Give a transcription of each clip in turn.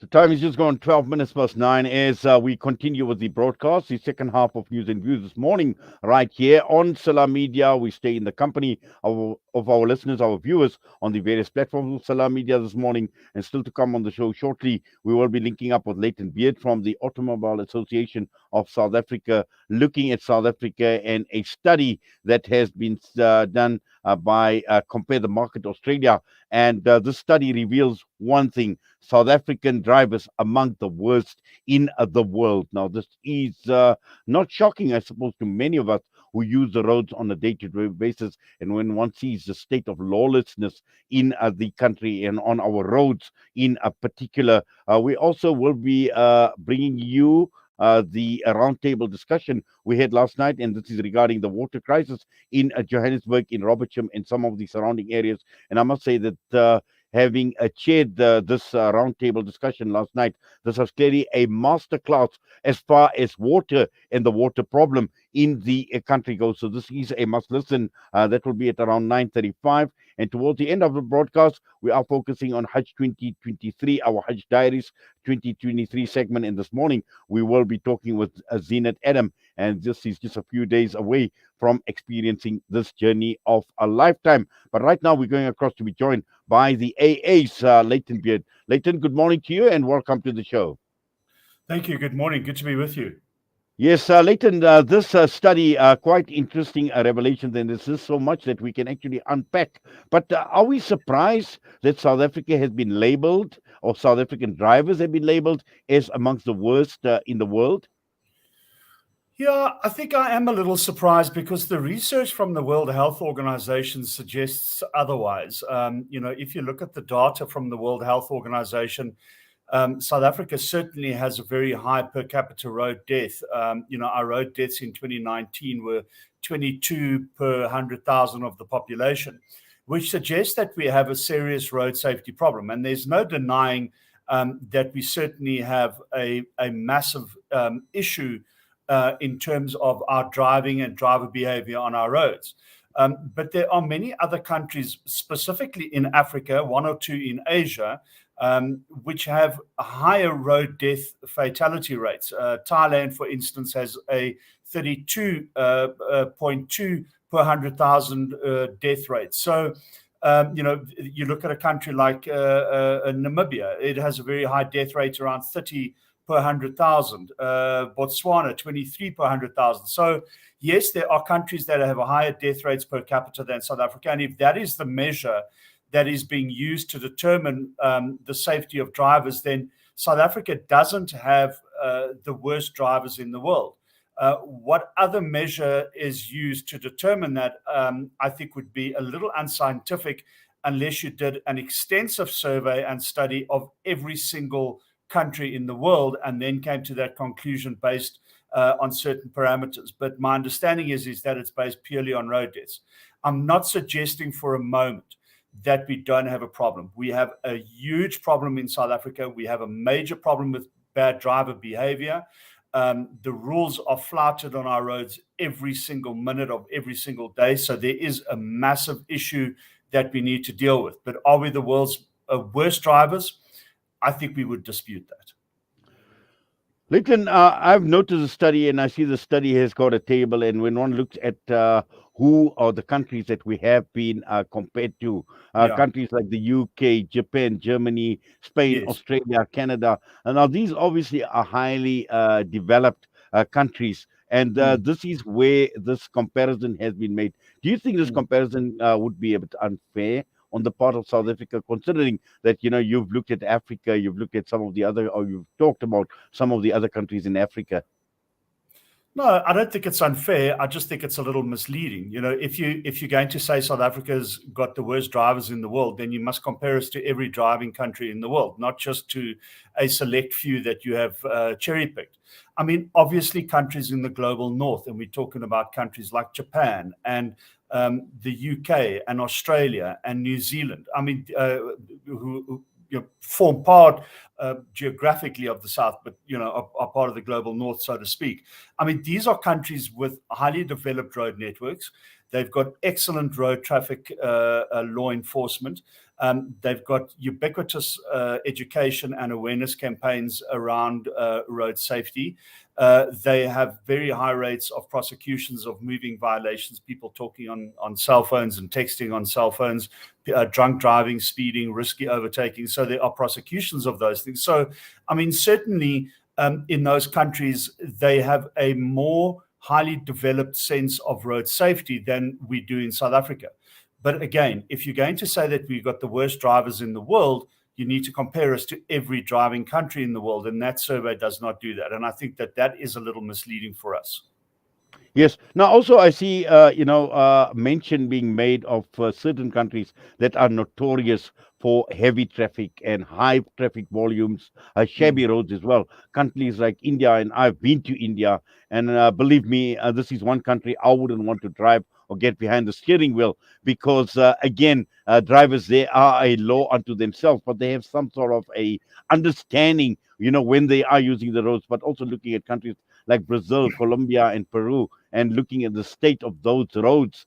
The time is just gone 12 minutes past 9 as we continue with the broadcast, the second half of News and Views this morning, right here on Salam Media. We stay in the company of our listeners, our viewers on the various platforms of Salam Media this morning. And still to come on the show shortly, we will be linking up with Layton Beard from the Automobile Association of South Africa, looking at South Africa and a study that has been done by Compare the Market Australia. And this study reveals one thing: South African drivers among the worst in the world. Now, this is not shocking, I suppose, to many of us who use the roads on a day-to-day basis. And when one sees the state of lawlessness in the country and on our roads in particular, we also will be bringing you the roundtable discussion we had last night, and this is regarding the water crisis in Johannesburg, in Robertsham, and some of the surrounding areas. And I must say that having chaired this roundtable discussion last night, this was clearly a masterclass as far as water and the water problem in the country goes. So this is a must listen. That will be at around 9:35. And towards the end of the broadcast, we are focusing on Hajj 2023, our Hajj Diaries 2023 segment. And this morning, we will be talking with Zinat Adam. And this is just a few days away from experiencing this journey of a lifetime. But right now, we're going across to be joined by the AA's Layton Beard. Layton, good morning to you and welcome to the show. Thank you. Good morning. Good to be with you. Yes, Layton, this study, quite interesting revelations, and there's just so much that we can actually unpack. But are we surprised that South Africa has been labeled, or South African drivers have been labeled as amongst the worst in the world? Yeah, I think I am a little surprised because the research from the World Health Organization suggests otherwise. If you look at the data from the World Health Organization, South Africa certainly has a very high per capita road death. Our road deaths in 2019 were 22 per 100,000 of the population, which suggests that we have a serious road safety problem. And there's no denying that we certainly have a massive issue in terms of our driving and driver behavior on our roads. But there are many other countries, specifically in Africa, one or two in Asia, which have higher road death fatality rates. Thailand, for instance, has a 32.2 per 100,000 death rate. So, you look at a country like Namibia, it has a very high death rate, around 30 per 100,000. Botswana, 23 per 100,000. So, yes, there are countries that have a higher death rates per capita than South Africa. And if that is the measure that is being used to determine the safety of drivers, then South Africa doesn't have the worst drivers in the world. What other measure is used to determine that, I think would be a little unscientific unless you did an extensive survey and study of every single country in the world and then came to that conclusion based on certain parameters. But my understanding is that it's based purely on road deaths. I'm not suggesting for a moment that we don't have a problem. We have a huge problem in South Africa. We have a major problem with bad driver behavior. The rules are flouted on our roads every single minute of every single day. So there is a massive issue that we need to deal with. But are we the world's worst drivers? I think we would dispute that. Layton, I've noticed a study, and I see the study has got a table. And when one looks at who are the countries that we have been compared to, countries like the UK, Japan, Germany, Spain, Yes. Australia, Canada, and now these obviously are highly developed countries. And this is where this comparison has been made. Do you think this comparison would be a bit unfair on the part of South Africa, considering that, you've looked at Africa, you've looked at some of the other, or you've talked about some of the other countries in Africa? No, I don't think it's unfair. I just think it's a little misleading. If you're going to say South Africa's got the worst drivers in the world, then you must compare us to every driving country in the world, not just to a select few that you have cherry-picked. I mean, obviously, countries in the global north, and we're talking about countries like Japan and the UK and Australia and New Zealand. I mean, who form part geographically of the South, but are part of the global North, so to speak. I mean, these are countries with highly developed road networks. They've got excellent road traffic law enforcement. They've got ubiquitous education and awareness campaigns around road safety. They have very high rates of prosecutions of moving violations, people talking on cell phones and texting on cell phones, drunk driving, speeding, risky overtaking. So there are prosecutions of those things. So, I mean, certainly in those countries, they have a more highly developed sense of road safety than we do in South Africa. But again, if you're going to say that we've got the worst drivers in the world, you need to compare us to every driving country in the world. And that survey does not do that. And I think that that is a little misleading for us. Yes. Now, also, I see, mention being made of certain countries that are notorious for heavy traffic and high traffic volumes, shabby roads as well. Countries like India, and I've been to India, and believe me, this is one country I wouldn't want to drive or get behind the steering wheel because, again, drivers there are a law unto themselves, but they have some sort of a understanding, when they are using the roads. But also looking at countries like Brazil, Colombia, and Peru, and looking at the state of those roads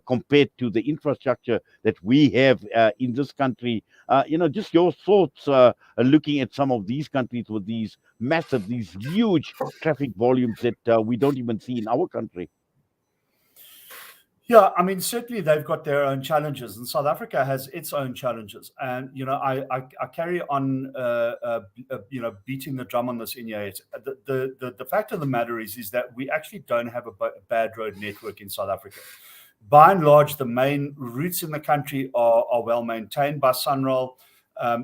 compared to the infrastructure that we have in this country. Just your thoughts looking at some of these countries with these huge traffic volumes that we don't even see in our country. Yeah, I mean, certainly they've got their own challenges, and South Africa has its own challenges. And I carry on, beating the drum on this in here. The fact of the matter is that we actually don't have a bad road network in South Africa. By and large, the main routes in the country are well maintained by Sunrail.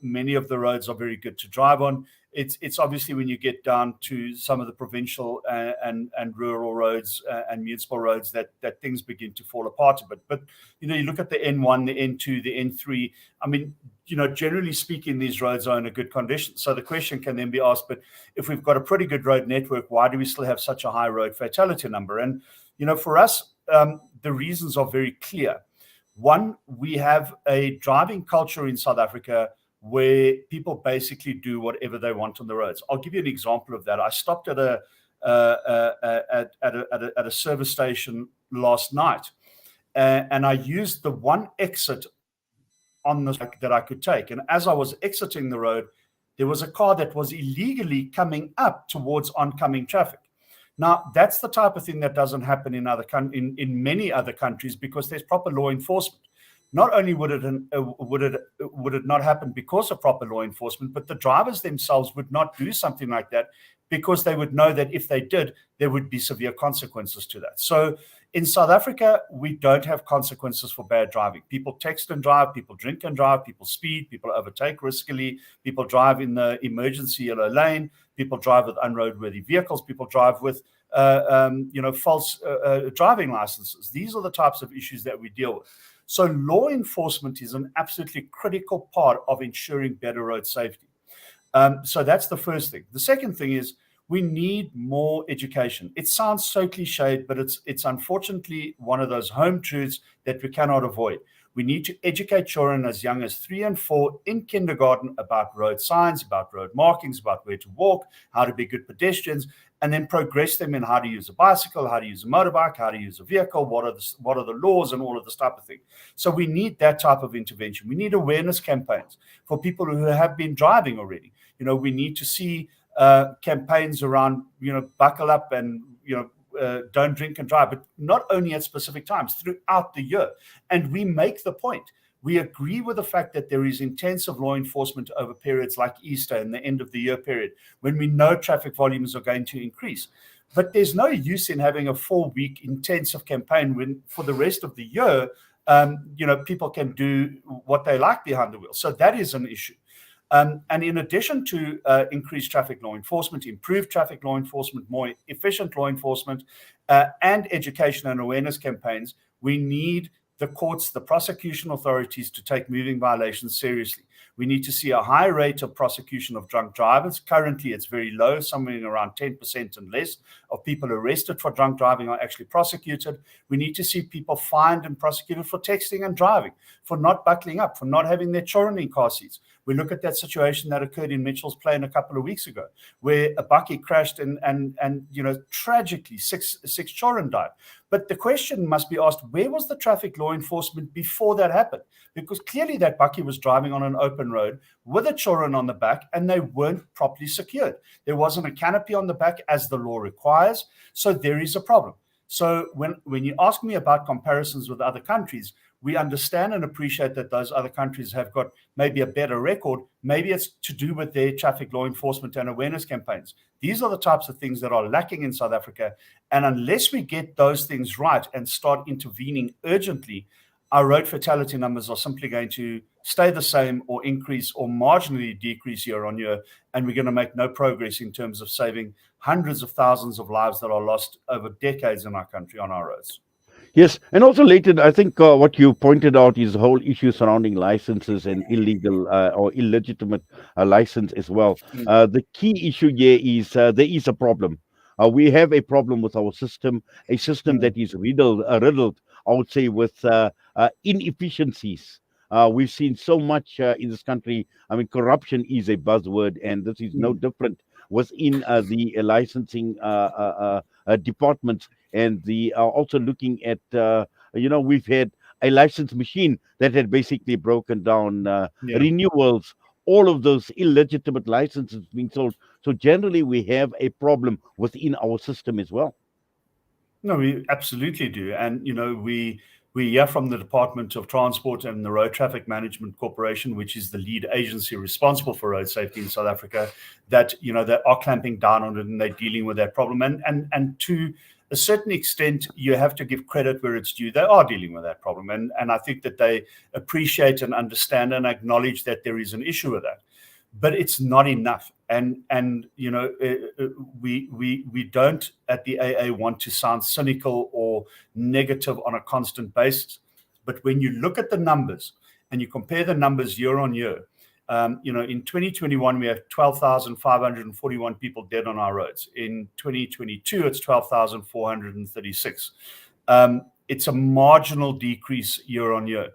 Many of the roads are very good to drive on. It's obviously when you get down to some of the provincial and rural roads and municipal roads that things begin to fall apart a bit. But you look at the N1, the N2, the N3. I mean, generally speaking, these roads are in a good condition. So the question can then be asked: but if we've got a pretty good road network, why do we still have such a high road fatality number? And for us, the reasons are very clear. One, we have a driving culture in South Africa where people basically do whatever they want on the roads. I'll give you an example of that. I stopped at a service station last night, and I used the one exit on the that I could take. And as I was exiting the road, there was a car that was illegally coming up towards oncoming traffic. Now, that's the type of thing that doesn't happen in many other countries because there's proper law enforcement. Not only would it not happen because of proper law enforcement, but the drivers themselves would not do something like that because they would know that if they did, there would be severe consequences to that. So in South Africa, we don't have consequences for bad driving. People text and drive, people drink and drive, people speed, people overtake riskily, people drive in the emergency yellow lane, people drive with unroadworthy vehicles, people drive with false driving licenses. These are the types of issues that we deal with. So law enforcement is an absolutely critical part of ensuring better road safety. So that's the first thing. The second thing is we need more education. It sounds so cliched, but it's unfortunately one of those home truths that we cannot avoid. We need to educate children as young as 3 and 4 in kindergarten about road signs, about road markings, about where to walk, how to be good pedestrians, and then progress them in how to use a bicycle, how to use a motorbike, how to use a vehicle, what are the laws and all of this type of thing. So we need that type of intervention. We need awareness campaigns for people who have been driving already. We need to see campaigns around, buckle up and, don't drink and drive, but not only at specific times, throughout the year. And we make the point. We agree with the fact that there is intensive law enforcement over periods like Easter and the end of the year period when we know traffic volumes are going to increase. But there's no use in having a 4-week intensive campaign when for the rest of the year, people can do what they like behind the wheel. So that is an issue. And in addition to increased traffic law enforcement, improved traffic law enforcement, more efficient law enforcement, and education and awareness campaigns, we need the courts, the prosecution authorities to take moving violations seriously. We need to see a high rate of prosecution of drunk drivers. Currently, it's very low, somewhere around 10% and less of people arrested for drunk driving are actually prosecuted. We need to see people fined and prosecuted for texting and driving, for not buckling up, for not having their children in car seats. We look at that situation that occurred in Mitchell's Plain a couple of weeks ago, where a bakkie crashed and tragically six children died. But the question must be asked, where was the traffic law enforcement before that happened? Because clearly that bakkie was driving on an open road with the children on the back, and they weren't properly secured. There wasn't a canopy on the back as the law requires. So there is a problem. So when you ask me about comparisons with other countries, we understand and appreciate that those other countries have got maybe a better record. Maybe it's to do with their traffic law enforcement and awareness campaigns. These are the types of things that are lacking in South Africa. And unless we get those things right and start intervening urgently, our road fatality numbers are simply going to stay the same or increase or marginally decrease year on year. And we're going to make no progress in terms of saving hundreds of thousands of lives that are lost over decades in our country on our roads. Yes, and also, Leighton, I think what you pointed out is the whole issue surrounding licenses and illegal or illegitimate license as well. The key issue here is there is a problem. We have a problem with our system, a system that is riddled, I would say, with inefficiencies. We've seen so much in this country. I mean, corruption is a buzzword, and this is no different within the licensing departments. And the also looking at, we've had a license machine that had basically broken down, renewals, all of those illegitimate licenses being sold. So generally, we have a problem within our system as well. No, we absolutely do. And, we hear from the Department of Transport and the Road Traffic Management Corporation, which is the lead agency responsible for road safety in South Africa, that, they are clamping down on it and they're dealing with that problem. And to a certain extent, you have to give credit where it's due. They are dealing with that problem. And I think that they appreciate and understand and acknowledge that there is an issue with that. But it's not enough. And we don't at the AA want to sound cynical or negative on a constant basis. But when you look at the numbers and you compare the numbers year on year, in 2021, we have 12,541 people dead on our roads. In 2022, it's 12,436. It's a marginal decrease year on year.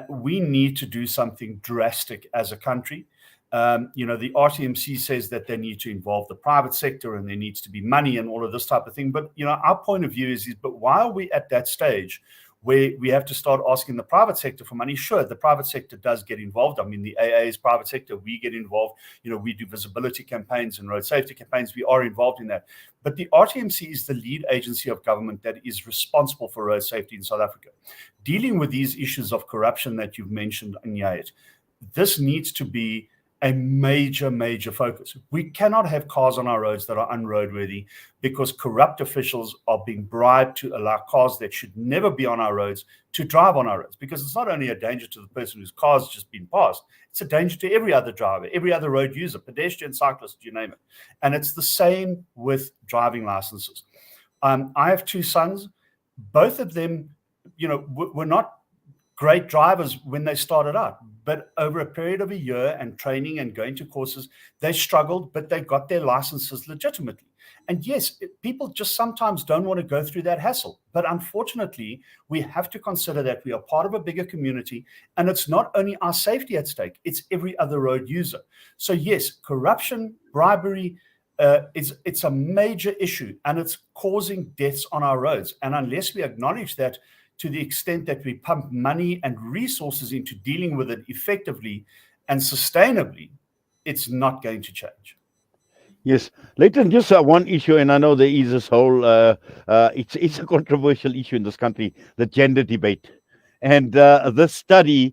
We need to do something drastic as a country. The RTMC says that they need to involve the private sector and there needs to be money and all of this type of thing. But, our point of view is, but why are we at that stage where we have to start asking the private sector for money? Sure, the private sector does get involved. I mean, the AA is private sector. We get involved. We do visibility campaigns and road safety campaigns. We are involved in that. But the RTMC is the lead agency of government that is responsible for road safety in South Africa. Dealing with these issues of corruption that you've mentioned, Nyayet, this needs to be a major focus. We cannot have cars on our roads that are unroadworthy because corrupt officials are being bribed to allow cars that should never be on our roads to drive on our roads, because it's not only a danger to the person whose car's just been passed, it's a danger to every other driver, every other road user, pedestrian, cyclist, you name it. And it's the same with driving licenses. I have two sons. Both of them, were not great drivers when they started out, but over a period of a year and training and going to courses, they struggled, but they got their licenses legitimately. And yes, people just sometimes don't want to go through that hassle. But unfortunately, we have to consider that we are part of a bigger community, and it's not only our safety at stake, it's every other road user. So yes, corruption, bribery, it's a major issue, and it's causing deaths on our roads. And unless we acknowledge that, to the extent that we pump money and resources into dealing with it effectively and sustainably, it's not going to change. Yes, Leighton, just one issue, and I know there is this whole, it's a controversial issue in this country, the gender debate. And this study,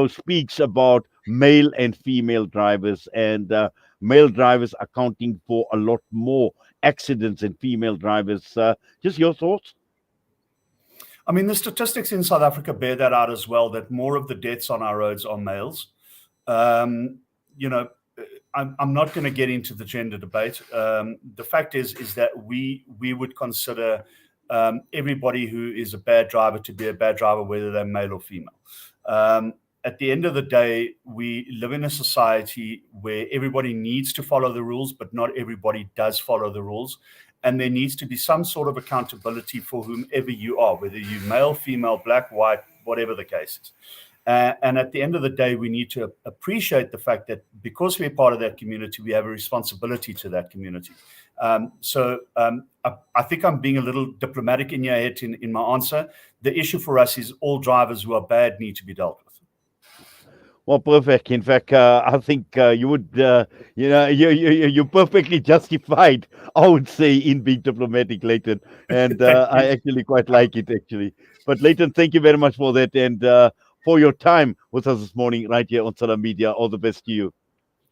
speaks about male and female drivers, and male drivers accounting for a lot more accidents than female drivers. Just your thoughts? I mean, the statistics in South Africa bear that out as well, that more of the deaths on our roads are males. I'm not going to get into the gender debate. The fact is that we would consider everybody who is a bad driver to be a bad driver, whether they're male or female. At the end of the day, we live in a society where everybody needs to follow the rules, but not everybody does follow the rules. And there needs to be some sort of accountability for whomever you are, whether you're male, female, black, white, whatever the case is. And at the end of the day, we need to appreciate the fact that because we're part of that community, we have a responsibility to that community. I think I'm being a little diplomatic in your head in my answer. The issue for us is all drivers who are bad need to be dealt with. Well, perfect. In fact, I think you would, you're perfectly justified, I would say, in being diplomatic, Leighton. And Thank I you. actually quite like it, actually. But Leighton, thank you very much for that and for your time with us this morning right here on Salam Media. All the best to you.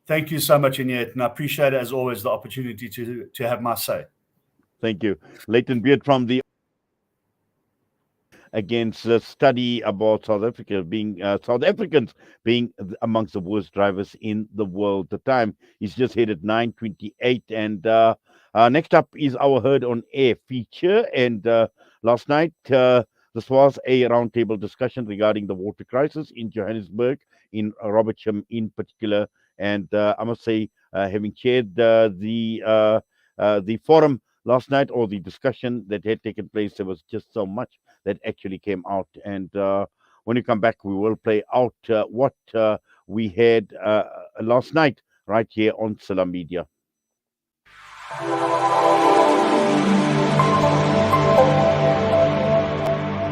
Thank you so much, Inyet, and I appreciate, as always, the opportunity to have my say. Thank you. Layton Beard from the against a study about South Africans being amongst the worst drivers in the world. The time is just hit at 9:28, and next up is our Heard on Air feature. And last night, this was a roundtable discussion regarding the water crisis in Johannesburg, in Robertsham in particular. And I must say, having chaired the forum last night, or the discussion that had taken place, there was just so much that actually came out. And when you come back, we will play out what we had last night right here on Salam Media.